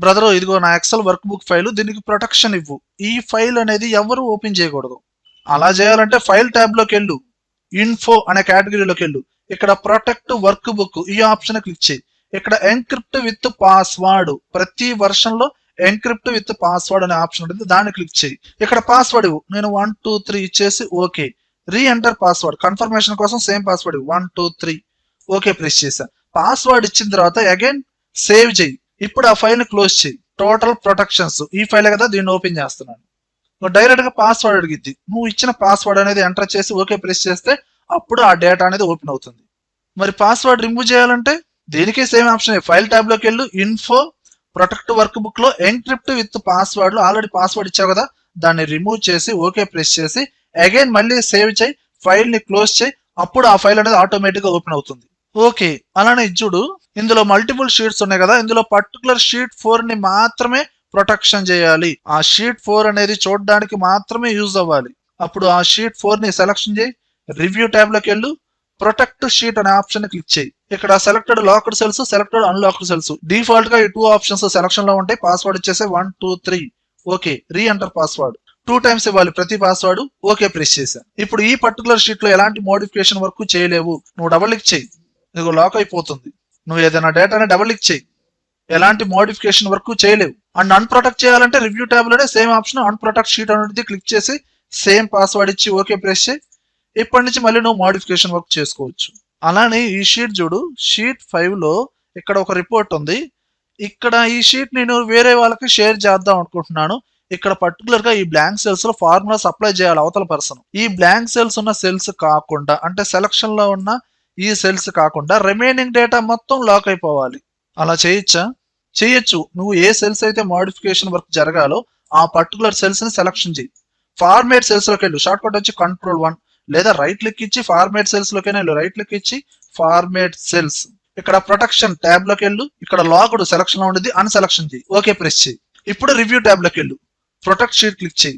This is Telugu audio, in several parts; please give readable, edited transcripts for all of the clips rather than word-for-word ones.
బ్రదరు ఇదిగో నా ఎక్సెల్ వర్క్ బుక్ ఫైల్, దీనికి ప్రొటెక్షన్ ఇవ్వు. ఈ ఫైల్ అనేది ఎవరు ఓపెన్ చేయకూడదు. అలా చేయాలంటే ఫైల్ ట్యాబ్ లోకి వెళ్ళు, ఇన్ఫో అనే కేటగిరీలోకి వెళ్ళు, ఇక్కడ ప్రొటెక్ట్ వర్క్ బుక్ ఈ ఆప్షన్ క్లిక్ చేయి. ఇక్కడ ఎన్క్రిప్ట్ విత్ పాస్వర్డ్, ప్రతి వర్షన్ లో ఎన్క్రిప్ట్ విత్ పాస్వర్డ్ అనే ఆప్షన్ ఉంటుంది, దాన్ని క్లిక్ చేయి. ఇక్కడ పాస్వర్డ్ ఇవ్వు, నేను 1 2 3 ఇచ్చేసి okay. Re enter password, confirmation కోసం సేమ్ పాస్వర్డ్ 1 2 3 ఓకే ప్రెస్ చేశా. పాస్వర్డ్ ఇచ్చిన తర్వాత అగైన్ సేవ్ చేయి. ఇప్పుడు ఆ ఫైల్ ని క్లోజ్ చేయి. టోటల్ ప్రొటెక్షన్స్ ఈ ఫైల్ కదా, దీన్ని ఓపెన్ చేస్తున్నాను. డైరెక్ట్ గా పాస్వర్డ్ అడిగిద్ది, నువ్వు ఇచ్చిన పాస్వర్డ్ అనేది ఎంటర్ చేసి ఓకే ప్రెస్ చేస్తే అప్పుడు ఆ డేటా అనేది ఓపెన్ అవుతుంది. మరి పాస్వర్డ్ రిమూవ్ చేయాలంటే దీనికి సేమ్ ఆప్షన్, ఫైల్ ట్యాబ్ లోకి వెళ్ళు, ఇన్ఫో ప్రొటెక్ట్ వర్క్ బుక్ లో ఎన్క్రిప్ట్ విత్ పాస్వర్డ్ లో ఆల్రెడీ పాస్వర్డ్ ఇచ్చావు కదా, దాన్ని రిమూవ్ చేసి ఓకే ప్రెస్ చేసి అగైన్ మళ్ళీ సేవ్ చేయి, ఫైల్ ని క్లోజ్ చేయి. అప్పుడు ఆ ఫైల్ అనేది ఆటోమేటిక్ గా ఓపెన్ అవుతుంది. ఓకే, అలానే చూడు, ఇందులో మల్టిపుల్ షీట్స్ ఉన్నాయి కదా, ఇందులో పర్టికులర్ షీట్ 4 ని మాత్రమే ప్రొటెక్షన్ చేయాలి. ఆ షీట్ 4 అనేది చూడడానికి మాత్రమే యూజ్ అవ్వాలి. అప్పుడు ఆ షీట్ 4 ని సెలెక్షన్ చేయి, రివ్యూ ట్యాబ్ లోకి వెళ్ళు, ప్రొటెక్ట్ షీట్ అనే ఆప్షన్ ని క్లిక్ చేయి. ఇక్కడ selected locked cells, selected unlocked cells, default గా ఈ 2 ఆప్షన్స్ సెలక్షన్ లో ఉంటాయి. పాస్వర్డ్ ఇచ్చేసి 1 2 3 okay. Re enter password 2 times ఇవ్వాలి ప్రతి పాస్వర్డ్, ఓకే ప్రెస్ చేశా. ఇప్పుడు ఈ పర్టికులర్ షీట్ లో ఎలాంటి మోడిఫికేషన్ వర్క్ చేయలేవు, నువ్వు డబుల్ క్లిక్ చేయి, నీకు లాక్ అయిపోతుంది. నువ్వు ఏదైనా డేటాని డబుల్ క్లిక్ చేయి, ఎలాంటి మోడిఫికేషన్ వర్క్ చేయలేవు. అండ్ అన్ప్రొటెక్ట్ చేయాలంటే రివ్యూ ట్యాబ్ లోనే సేమ్ ఆప్షన్, అన్ప్రొటెక్ట్ షీట్ అనేది క్లిక్ చేసి సేమ్ పాస్వర్డ్ ఇచ్చి ఓకే ప్రెస్ చేయి. ఇప్పటి నుంచి మళ్ళీ నువ్వు మోడిఫికేషన్ వర్క్ చేసుకోవచ్చు. అలానే ఈ షీట్ చూడు, షీట్ 5 లో ఇక్కడ ఒక రిపోర్ట్ ఉంది. ఇక్కడ ఈ షీట్ నేను వేరే వాళ్ళకి షేర్ చేద్దాం అనుకుంటున్నాను. ఇక్కడ పర్టికులర్ గా ఈ బ్లాంక్ సెల్స్ లో ఫార్ములాస్ అప్లై చేయాలి అవతల పర్సన్. ఈ బ్లాంక్ సెల్స్ ఉన్న సెల్స్ కాకుండా, అంటే సెలక్షన్ లో ఉన్న ఈ సెల్స్ కాకుండా రిమైనింగ్ డేటా మొత్తం లాక్ అయిపోవాలి. అలా చేయొచ్చా? చేయొచ్చు. నువ్వు ఏ సెల్స్ అయితే మోడిఫికేషన్ వర్క్ జరగాలో ఆ పర్టికులర్ సెల్స్ ని సెలక్షన్ చేయి. ఫార్మేట్ సెల్స్ లోకి వెళ్ళు, షార్ట్ కట్ వచ్చి Ctrl+1, లేదా రైట్ క్లిక్ ఇచ్చి ఫార్మేట్ సెల్స్ లోకి వెళ్ళు, రైట్ క్లిక్ ఇచ్చి ఫార్మేట్ సెల్స్. ఇక్కడ ప్రొటెక్షన్ ట్యాబ్ లోకి వెళ్ళు, ఇక్కడ లాక్డ్ సెలక్షన్ లో ఉండేది అన్సెలక్షన్ చేయి, ఓకే ప్రెస్ చేయి. ఇప్పుడు రివ్యూ ట్యాబ్ లోకి వెళ్ళు, ప్రొటెక్ట్ షీట్ క్లిక్ చేయి.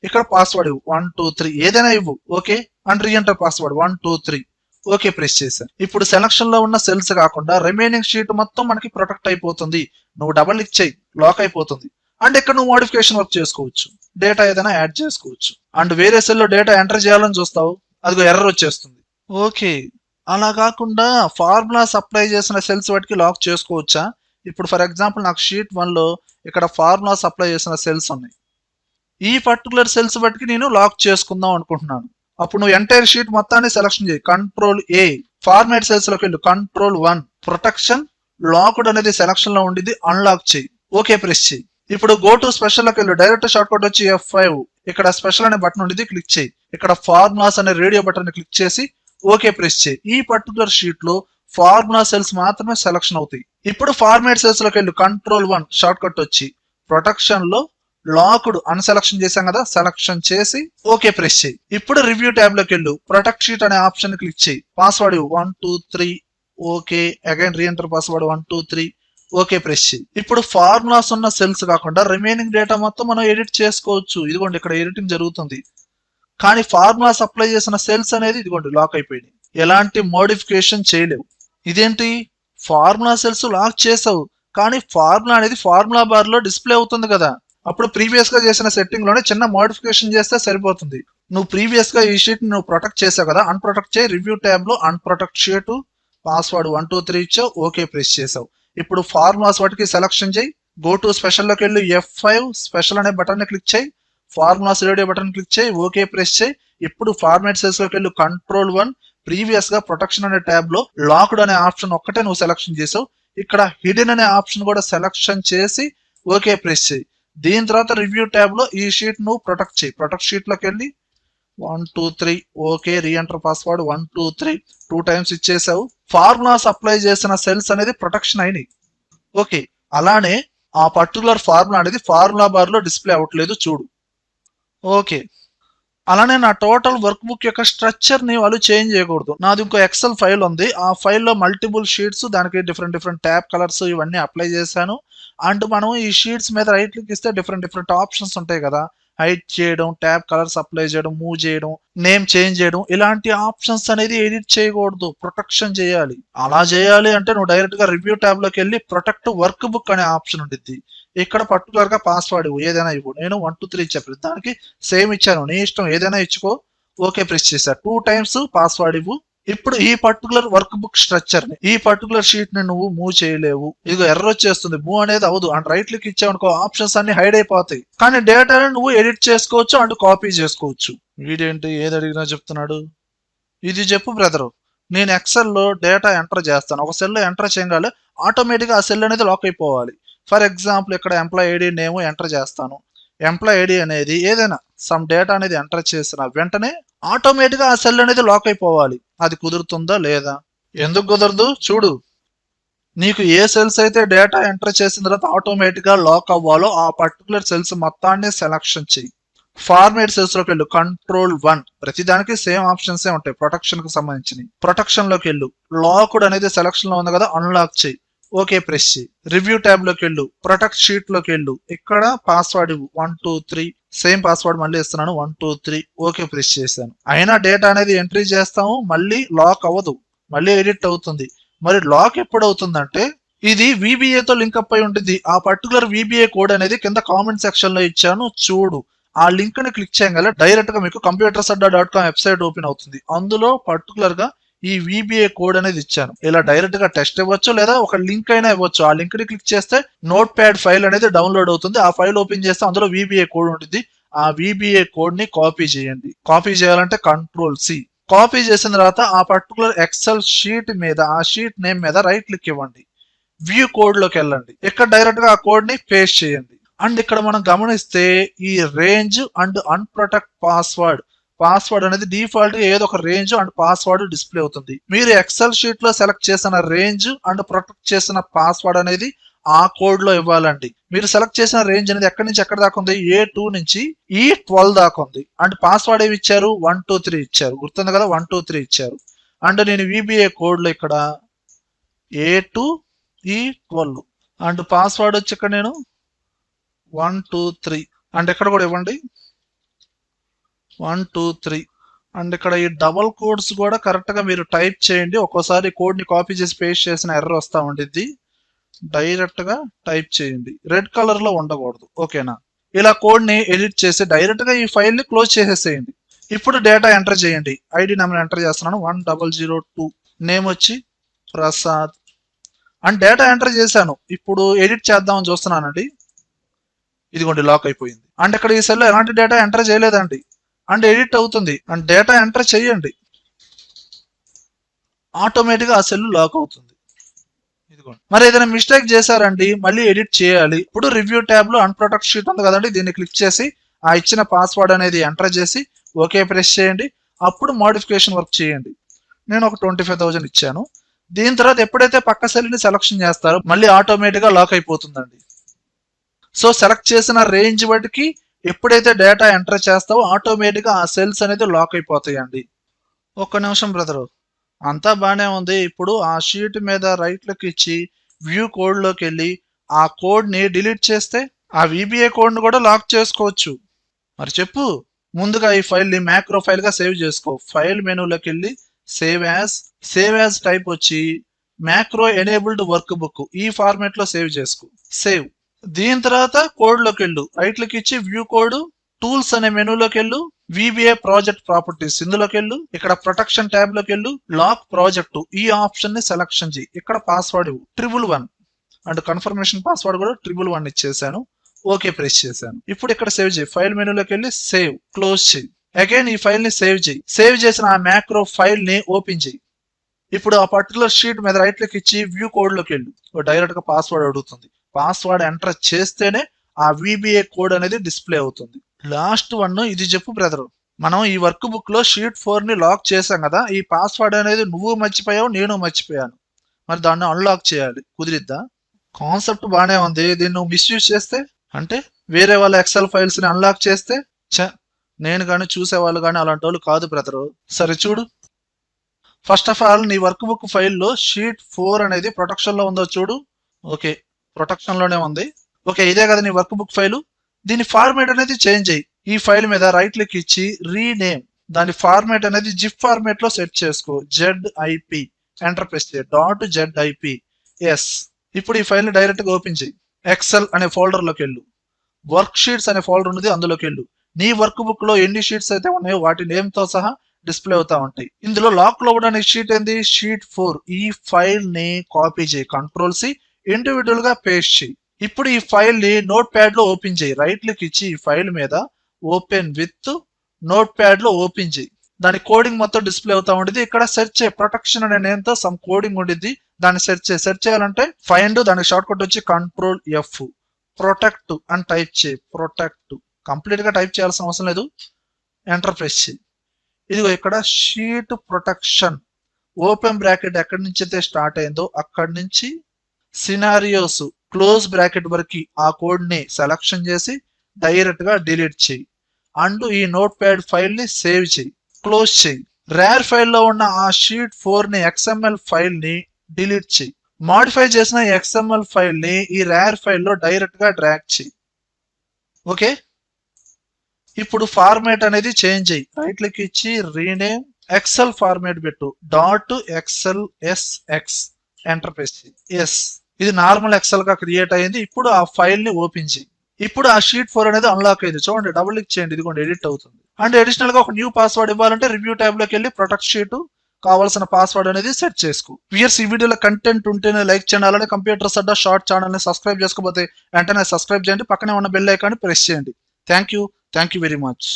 ఇక్కడ పాస్వర్డ్ ఇవ్వు 1 2 3 ఏదైనా ఇవ్వు, okay. And re enter password 1 2 3 okay press చేశా. ఇప్పుడు సెలక్షన్ లో ఉన్న సెల్స్ కాకుండా రిమైనింగ్ షీట్ మొత్తం మనకి ప్రొటెక్ట్ అయిపోతుంది. నువ్వు డబల్ క్లిక్ చేయి, లాక్ అయిపోతుంది. అండ్ ఇక్కడ నువ్వు మోడిఫికేషన్ వర్క్ చేసుకోవచ్చు, డేటా ఏదైనా యాడ్ చేసుకోవచ్చు. అండ్ వేరే సెల్ లో డేటా ఎంటర్ చేయాలని చూస్తావు, అదిగో ఎర్రర్ వచ్చేస్తుంది. ఓకే, అలా కాకుండా ఫార్ములాస్ అప్లై చేసిన సెల్స్ వాటికి లాక్ చేసుకోవచ్చా? ఇప్పుడు ఫర్ ఎగ్జాంపుల్ నాకు షీట్ 1 లో ఇక్కడ ఫార్ములాస్ అప్లై చేసిన సెల్స్ ఉన్నాయి. ఈ పర్టికులర్ సెల్స్ బట్టి నేను లాక్ చేసుకుందాం అనుకుంటున్నాను. అప్పుడు నువ్వు ఎంటైర్ షీట్ మొత్తాన్ని సెలక్షన్ చేయి, Ctrl+A, ఫార్మాట్ సెల్స్ లోకి వెళ్ళు, Ctrl+1, ప్రొటెక్షన్ లాక్డ్ అనేది సెలక్షన్ లో ఉండిది అన్లాక్ చేయి, ఓకే ప్రెస్ చేయి. ఇప్పుడు గో టు స్పెషల్ లోకి వెళ్ళు, డైరెక్ట్ షార్ట్ కట్ వచ్చి F5, ఇక్కడ స్పెషల్ అనే బటన్ ఉండేది క్లిక్ చేయి. ఇక్కడ ఫార్ములాస్ అనే రేడియో బటన్ క్లిక్ చేసి ఓకే ప్రెస్ చేయి. ఈ పర్టికులర్ షీట్ లో ఫార్ములా సెల్స్ మాత్రమే సెలక్షన్ అవుతాయి. ఇప్పుడు ఫార్మాట్ సెల్స్ లోకి వెళ్ళు, Ctrl+1, షార్ట్ కట్ వచ్చి ప్రొటెక్షన్ లో లాక్డ్ అన్సెలక్షన్ చేశాం కదా, సెలక్షన్ చేసి ఓకే ప్రెస్ చేయి. ఇప్పుడు రివ్యూ ట్యాబ్ లోకి వెళ్ళు, ప్రొటెక్ట్ షీట్ అనే ఆప్షన్ క్లిక్ చేయి. Password 1 2 3 okay. అగైన్ రీ ఎంటర్ పాస్వర్డ్ 1 2 3 ఓకే ప్రెస్ చేయి. ఇప్పుడు ఫార్ములాస్ ఉన్న సెల్స్ కాకుండా రిమైనింగ్ డేటా మొత్తం మనం ఎడిట్ చేసుకోవచ్చు. ఇదిగోండి ఇక్కడ ఎడిటింగ్ జరుగుతుంది. కానీ ఫార్ములాస్ అప్లై చేసిన సెల్స్ అనేది ఇదిగోండి లాక్ అయిపోయింది, ఎలాంటి మోడిఫికేషన్ చేయలేవు. ఇదేంటి, ఫార్ములా సెల్స్ లాక్ చేసావు కానీ ఫార్ములా అనేది ఫార్ములా బార్ లో డిస్ప్లే అవుతుంది కదా. అప్పుడు ప్రీవియస్ గా చేసిన సెట్టింగ్ లోనే చిన్న మోడిఫికేషన్ చేస్తే సరిపోతుంది. నువ్వు ప్రీవియస్ గా ఈ షీట్ నువ్వు ప్రొటెక్ట్ చేసావు కదా, అన్ప్రొటెక్ట్ చేయి. రివ్యూ ట్యాబ్ లో అన్ప్రొటెక్ట్ షీట్, పాస్వర్డ్ 1 2 3 ఇచ్చావు, ఓకే ప్రెస్ చేసావు. ఇప్పుడు ఫార్ములాస్ వాటికి సెలక్షన్ చేయి, గో టు స్పెషల్ లోకి వెళ్ళి F5, స్పెషల్ అనే బటన్ క్లిక్ చేయి, ఫార్ములాస్ రేడియో బటన్ క్లిక్ చేయి, ఓకే ప్రెస్ చేయి. ఇప్పుడు ఫార్మాట్ సెల్స్ లోకి వెళ్ళి Ctrl+1, ప్రీవియస్ గా ప్రొటెక్షన్ అనే ట్యాబ్ లో లాక్డ్ అనే ఆప్షన్ ఒక్కటే నువ్వు సెలక్షన్ చేసావు. ఇక్కడ హిడెన్ అనే ఆప్షన్ కూడా సెలక్షన్ చేసి ఓకే ప్రెస్ చేయి. దీని తర్వాత రివ్యూ ట్యాబ్ లో ఈ షీట్ నువ్వు ప్రొటెక్ట్ చేయి. ప్రొటెక్ట్ షీట్ లోకి వెళ్ళి 1 2 3 okay. Re enter password 1 2 3 2 times ఇచ్చేసావు. ఫార్ములాస్ అప్లై చేసిన సెల్స్ అనేది ప్రొటెక్షన్ అయినాయి, ఓకే. అలానే ఆ పర్టికులర్ ఫార్ములా అనేది ఫార్ములా బార్ లో డిస్ప్లే అవ్వట్లేదు చూడు, ఓకే. అలానే నా టోటల్ వర్క్ బుక్ యొక్క స్ట్రక్చర్ ని వాళ్ళు చేంజ్ చేయకూడదు. నాది ఇంకో ఎక్సెల్ ఫైల్ ఉంది, ఆ ఫైల్లో మల్టిపుల్ షీట్స్, దానికి డిఫరెంట్ ట్యాబ్ కలర్స్ ఇవన్నీ అప్లై చేశాను. అండ్ మనం ఈ షీట్స్ మీద రైట్ క్లిక్ ఇస్తే డిఫరెంట్ ఆప్షన్స్ ఉంటాయి కదా, హైడ్ చేయడం, ట్యాబ్ కలర్స్ అప్లై చేయడం, మూవ్ చేయడం, నేమ్ చేంజ్ చేయడం, ఇలాంటి ఆప్షన్స్ అనేది ఎడిట్ చేయకూడదు, ప్రొటెక్షన్ చేయాలి. అలా చేయాలి అంటే నువ్వు డైరెక్ట్ గా రివ్యూ ట్యాబ్ లోకి వెళ్ళి ప్రొటెక్ట్ వర్క్ బుక్ అనే ఆప్షన్ ఉంటుంది. ఇక్కడ పర్టికులర్ గా పాస్వర్డ్ ఇవ్వు, ఏదైనా ఇవ్వు. నేను 1 2 3 ఇచ్చా, దానికి సేమ్ ఇచ్చాను, నీ ఇష్టం ఏదైనా ఇచ్చుకో. ఓకే ప్రెస్ చేశా. 2 టైమ్స్ పాస్వర్డ్ ఇవ్వు. ఇప్పుడు ఈ పర్టికులర్ వర్క్ బుక్ స్ట్రక్చర్ ని, ఈ పర్టికులర్ షీట్ ని నువ్వు మూవ్ చేయలేవు. ఇదిగో ఎర్ర వచ్చేస్తుంది, మూవ్ అనేది అవదు. అండ్ రైట్ క్లిక్ ఇచ్చావనుకో ఆప్షన్స్ అన్ని హైడ్ అయిపోతాయి. కానీ డేటాని నువ్వు ఎడిట్ చేసుకోవచ్చు అండ్ కాపీ చేసుకోవచ్చు. వీడేంటి ఏది అడిగినా చెప్తున్నాడు. ఇది చెప్పు బ్రదరు, నేను ఎక్సెల్ లో డేటా ఎంటర్ చేస్తాను, ఒక సెల్ లో ఎంటర్ చేయగానే ఆటోమేటిక్ గా ఆ సెల్ అనేది లాక్ అయిపోవాలి. ఫర్ ఎగ్జాంపుల్ ఇక్కడ ఎంప్లాయ్ ఐడి నేమ్ ఎంటర్ చేస్తాను. ఎంప్లాయ్ ఐడి అనేది ఏదైనా సమ్ డేటా అనేది ఎంటర్ చేసిన వెంటనే ఆటోమేటిక్ గా ఆ సెల్ అనేది లాక్ అయిపోవాలి. అది కుదురుతుందా లేదా? ఎందుకు కుదరదు చూడు. నీకు ఏ సెల్స్ అయితే డేటా ఎంటర్ చేసిన తర్వాత ఆటోమేటిక్ గా లాక్ అవ్వాలో ఆ పర్టికులర్ సెల్స్ మొత్తాన్ని సెలక్షన్ చెయ్యి. ఫార్మేట్ సెల్స్ లోకి వెళ్ళు, Ctrl+1. ప్రతిదానికి సేమ్ ఆప్షన్స్ ఉంటాయి ప్రొటెక్షన్ కి సంబంధించి. ప్రొటెక్షన్ లోకి వెళ్ళు, లాక్డ్ అనేది సెలక్షన్ లో ఉంది కదా, అన్లాక్ చెయ్యి. ఓకే ప్రెస్ చేయి. రివ్యూ ట్యాబ్ లోకి వెళ్ళు, ప్రొటెక్ట్ షీట్ లోకి వెళ్ళు, ఇక్కడ పాస్వర్డ్ ఇవ్వు 1 2 3. సేమ్ పాస్వర్డ్ మళ్ళీ ఇస్తున్నాను 1 2 3. ఓకే ప్రెస్ చేశాను. అయినా డేటా అనేది ఎంట్రీ చేస్తాము, మళ్ళీ లాక్ అవ్వదు, మళ్ళీ ఎడిట్ అవుతుంది. మరి లాక్ ఎప్పుడు అవుతుందంటే ఇది VBA తో లింక్ అప్ అయి ఉంటుంది. ఆ పర్టికులర్ VBA కోడ్ అనేది కింద కామెంట్ సెక్షన్ లో ఇచ్చాను చూడు. ఆ లింక్ ని క్లిక్ చేయగల డైరెక్ట్ గా మీకు computersadda.com వెబ్సైట్ ఓపెన్ అవుతుంది. అందులో పర్టికులర్ గా ఈ VBA కోడ్ అనేది ఇచ్చాను. ఇలా డైరెక్ట్ గా టెస్ట్ ఇవ్వచ్చు, లేదా ఒక లింక్ అయినా ఇవ్వచ్చు. ఆ లింక్ ని క్లిక్ చేస్తే నోట్ ప్యాడ్ ఫైల్ అనేది డౌన్లోడ్ అవుతుంది. ఆ ఫైల్ ఓపెన్ చేస్తే అందులో VBA కోడ్ ఉంటుంది. ఆ VBA కోడ్ ని కాపీ చేయండి. కాపీ చేయాలంటే Ctrl+C. కాపీ చేసిన తర్వాత ఆ పర్టికులర్ ఎక్సెల్ షీట్ మీద, ఆ షీట్ నేమ్ మీద రైట్ క్లిక్ ఇవ్వండి. వ్యూ కోడ్ లోకి వెళ్ళండి. ఇక్కడ డైరెక్ట్ గా ఆ కోడ్ ని పేస్ట్ చేయండి. అండ్ ఇక్కడ మనం గమనిస్తే ఈ రేంజ్ అండ్ అన్ప్రొటెక్ట్ పాస్వర్డ్ అనేది డిఫాల్ట్ గా ఏదో ఒక రేంజ్ అండ్ పాస్వర్డ్ డిస్ప్లే అవుతుంది. మీరు ఎక్సెల్ షీట్ లో సెలెక్ట్ చేసిన రేంజ్ అండ్ ప్రొటెక్ట్ చేసిన పాస్వర్డ్ అనేది ఆ కోడ్ లో ఇవ్వాలండి. మీరు సెలెక్ట్ చేసిన రేంజ్ అనేది ఎక్కడి నుంచి ఎక్కడ దాకా ఉంది, A2 నుంచి E12 దాకా ఉంది. అండ్ పాస్వర్డ్ ఏమి ఇచ్చారు, 1 2 3 ఇచ్చారు. గుర్తుంది కదా, 1 2 3 ఇచ్చారు. అండ్ నేను VBA కోడ్ లో ఇక్కడ A2 E12 అండ్ పాస్వర్డ్ వచ్చి ఇక్కడ నేను 1 2 3 అండ్ ఇక్కడ కూడా ఇవ్వండి 1 2 3. అండ్ ఇక్కడ ఈ డబల్ కోడ్స్ కూడా కరెక్ట్ గా మీరు టైప్ చేయండి. ఒక్కోసారి కోడ్ ని కాపీ చేసి పేస్ట్ చేసిన ఎర్రర్ వస్తా ఉండిద్ది. డైరెక్ట్ గా టైప్ చేయండి, రెడ్ కలర్ లో ఉండకూడదు. ఓకేనా? ఇలా కోడ్ ని ఎడిట్ చేసి డైరెక్ట్ గా ఈ ఫైల్ ని క్లోజ్ చేసేసేయండి. ఇప్పుడు డేటా ఎంటర్ చేయండి. ఐడి నెంబర్ ఎంటర్ చేస్తున్నాను 1002. నేమ్ వచ్చి ప్రసాద్. అండ్ డేటా ఎంటర్ చేశాను. ఇప్పుడు ఎడిట్ చేద్దామని చూస్తున్నానండి. ఇదిగోండి లాక్ అయిపోయింది. అండ్ ఇక్కడ ఈ సెల్ ఎలాంటి డేటా ఎంటర్ చేయలేదండి. అండ్ ఎడిట్ అవుతుంది. అండ్ డేటా ఎంటర్ చేయండి, ఆటోమేటిక్ గా ఆ సెల్ లాక్ అవుతుంది. ఇదిగోండి. మరి ఏదైనా మిస్టేక్ చేశారండి, మళ్ళీ ఎడిట్ చేయాలి. ఇప్పుడు రివ్యూ ట్యాబ్ లో అన్ప్రొటెక్ట్ షీట్ ఉంది కదండి, దీన్ని క్లిక్ చేసి ఆ ఇచ్చిన పాస్వర్డ్ అనేది ఎంటర్ చేసి ఓకే ప్రెస్ చేయండి. అప్పుడు మోడిఫికేషన్ వర్క్ చేయండి. నేను ఒక 25,000 ఇచ్చాను. దీని తర్వాత ఎప్పుడైతే పక్క సెల్ ని సెలక్షన్ చేస్తారో మళ్ళీ ఆటోమేటిక్ గా లాక్ అయిపోతుందండి. సో సెలెక్ట్ చేసిన రేంజ్ బట్టి ఎప్పుడైతే డేటా ఎంటర్ చేస్తావో ఆటోమేటిక్ గా ఆ సెల్స్ అనేది లాక్ అయిపోతాయండి. ఒక్క నిమిషం బ్రదరు, అంతా బానే ఉంది. ఇప్పుడు ఆ షీట్ మీద రైట్ క్లిక్ ఇచ్చి వ్యూ కోడ్ లోకి వెళ్ళి ఆ కోడ్ ని డిలీట్ చేస్తే ఆ VBA కోడ్ ని కూడా లాక్ చేసుకోవచ్చు. మరి చెప్పు. ముందుగా ఈ ఫైల్ ని మ్యాక్రో ఫైల్ గా సేవ్ చేసుకో. ఫైల్ మెనూలోకి వెళ్ళి సేవ్ యాజ్ టైప్ వచ్చి మ్యాక్రో ఎనేబుల్డ్ వర్క్ బుక్ ఈ ఫార్మాట్ లో సేవ్ చేసుకో. సేవ్. దీని తర్వాత కోడ్ లోకి వెళ్ళు, రైట్ క్లిక్ ఇచ్చి వ్యూ కోడ్, టూల్స్ అనే మెనూలోకి వెళ్ళు, VBA ప్రాజెక్ట్ ప్రాపర్టీస్ ఇందులోకి వెళ్ళు, ఇక్కడ ప్రొటెక్షన్ ట్యాబ్ లోకి వెళ్ళు, లాక్ ప్రాజెక్ట్ ఈ ఆప్షన్ ని సెలక్షన్ చేయి. ఇక్కడ పాస్వర్డ్ ఇవ్వు 111 అండ్ కన్ఫర్మేషన్ పాస్వర్డ్ కూడా 111 ఇచ్చేసాను. ఓకే ప్రెస్ చేశాను. ఇప్పుడు ఇక్కడ సేవ్ చేయి. ఫైల్ మెనూలోకి వెళ్ళి సేవ్, క్లోజ్ చేయి. అగైన్ ఈ ఫైల్ ని సేవ్ చేయి. సేవ్ చేసిన ఆ మ్యాక్రో ఫైల్ ని ఓపెన్ చేయి. ఇప్పుడు ఆ పర్టికులర్ షీట్ మీద రైట్ క్లిక్ ఇచ్చి వ్యూ కోడ్ లోకి వెళ్ళు. డైరెక్ట్ గా పాస్వర్డ్ అడుగుతుంది. పాస్వర్డ్ ఎంటర్ చేస్తేనే ఆ VBA కోడ్ అనేది డిస్ప్లే అవుతుంది. లాస్ట్ వన్ ఇది చెప్పు బ్రదరు, మనం ఈ వర్క్ బుక్ లో షీట్ 4 ని లాక్ చేసాం కదా, ఈ పాస్వర్డ్ అనేది నువ్వు మర్చిపోయావు, నేను మర్చిపోయాను. మరి దాన్ని అన్లాక్ చేయాలి, కుదిరిద్దా? కాన్సెప్ట్ బానే ఉంది. దీన్ని నువ్వు మిస్యూజ్ చేస్తే, అంటే వేరే వాళ్ళ ఎక్సెల్ ఫైల్స్ ని అన్లాక్ చేస్తే, నేను కానీ చూసేవాళ్ళు కానీ అలాంటి వాళ్ళు కాదు బ్రదరు. సరే చూడు. ఫస్ట్ ఆఫ్ ఆల్ నీ వర్క్ బుక్ ఫైల్లో షీట్ 4 అనేది ప్రొటెక్షన్ లో ఉందో చూడు. ఓకే, ప్రొటెక్షన్ లోనే ఉంది. ఓకే, ఇదే కదా నీ వర్క్ బుక్ ఫైల్. దీని ఫార్మేట్ అనేది చేంజ్ అయ్యి ఈ ఫైల్ మీద రైట్ క్లిక్ ఇచ్చి రీనేమ్, దాని ఫార్మాట్ అనేది జిప్ ఫార్మాట్ లో సెట్ చేసుకో. ZIP ఎంటర్ ప్రెస్ చేయి. .zip ఎస్. ఇప్పుడు ఈ ఫైల్ ని డైరెక్ట్ గా ఓపెన్ చేయి. ఎక్సెల్ అనే ఫోల్డర్ లోకి వెళ్ళు. వర్క్ షీట్స్ అనే ఫోల్డర్ ఉన్నది, అందులోకి వెళ్ళు. నీ వర్క్ బుక్ లో ఎన్ని షీట్స్ అయితే ఉన్నాయో వాటి నేమ్ తో సహా డిస్ప్లే అవుతా ఉంటాయి. ఇందులో లాక్ లో కూడా షీట్ ఏంది, షీట్ 4. ఈ ఫైల్ ని కాపీ చేయి, Ctrl+C ఇండివిజువల్ గా పేస్ట్ చేయి. ఇప్పుడు ఈ ఫైల్ ని నోట్ ప్యాడ్ లో ఓపెన్ చేయి. రైట్ క్లిక్ ఇచ్చి ఈ ఫైల్ మీద ఓపెన్ విత్ నోట్ ప్యాడ్ లో ఓపెన్ చేయి. దాని కోడింగ్ మొత్తం డిస్ప్లే అవుతా ఉండేది. ఇక్కడ సెర్చ్ చేయి, ప్రొటెక్షన్ అనే నేమ్ తో సమ్ కోడింగ్ ఉండిద్ది, దాన్ని సెర్చ్ చేయి. సెర్చ్ చేయాలంటే ఫైండ్, దానికి షార్ట్ కట్ వచ్చి Ctrl+F, ప్రొటెక్ట్ అని టైప్ చేయి. ప్రొటెక్ట్ కంప్లీట్ గా టైప్ చేయాల్సిన అవసరం లేదు, ఎంటర్ ప్రెస్ చేయి. ఇదిగో ఇక్కడ షీట్ ప్రొటెక్షన్ ఓపెన్ బ్రాకెట్ ఎక్కడి నుంచి అయితే స్టార్ట్ అయిందో అక్కడి నుంచి సినారియోస్ క్లోజ్ బ్రాకెట్ వరకు ఆ కోడ్ ని సెలక్షన్ చేసి డైరెక్ట్ గా డిలీట్ చేయి. అండ్ ఈ నోట్ ప్యాడ్ ఫైల్ ని సేవ్ చేయి, క్లోజ్ చేయి. రేర్ ఫైల్ లో ఉన్న ఆ షీట్ 4 ని XML ఫైల్ ని డిలీట్ చేయి. మాడిఫై చేసిన XML ఫైల్ ని ఈ రేర్ ఫైల్ లో డైరెక్ట్ గా డ్రాగ్ చేయి. ఓకే, ఇప్పుడు ఫార్మాట్ అనేది చేంజ్ అయ్యి రైట్ క్లిక్ ఇచ్చి రీనేమ్, ఎక్సెల్ ఫార్మాట్ పెట్టు. .xlsx ఎంటర్ ప్రెస్ చేయి. ఎస్, ఇది నార్మల్ ఎక్సెల్ గా క్రియేట్ అయింది. ఇప్పుడు ఆ ఫైల్ ని ఓపెన్ చేయి. ఇప్పుడు ఆ షీట్ 4 అనేది అన్లాక్ అయింది. చూడండి, డబుల్ క్లిక్ చేయండి, ఇదిగోండి ఎడిట్ అవుతుంది. అండ్ అడిషనల్ గా ఒక న్యూ పాస్వర్డ్ ఇవ్వాలంటే రివ్యూ ట్యాబ్ లోకి వెళ్ళి ప్రొటెక్ట్ షీట్ కావాల్సిన పాస్వర్డ్ అనేది సెట్ చేసుకో. వ్యూయర్స్, ఈ వీడియోలో కంటెంట్ ఉంటేనే లైక్ చేయండి. అలానే కంప్యూటర్స్ అడ్డా షార్ట్ ఛానల్ ని సబ్స్క్రైబ్ చేసుకోకపోతే వెంటనే సబ్స్క్రైబ్ చేయండి. పక్కనే ఉన్న బెల్ ఐకాన్ ప్రెస్ చేయండి. Thank you very much.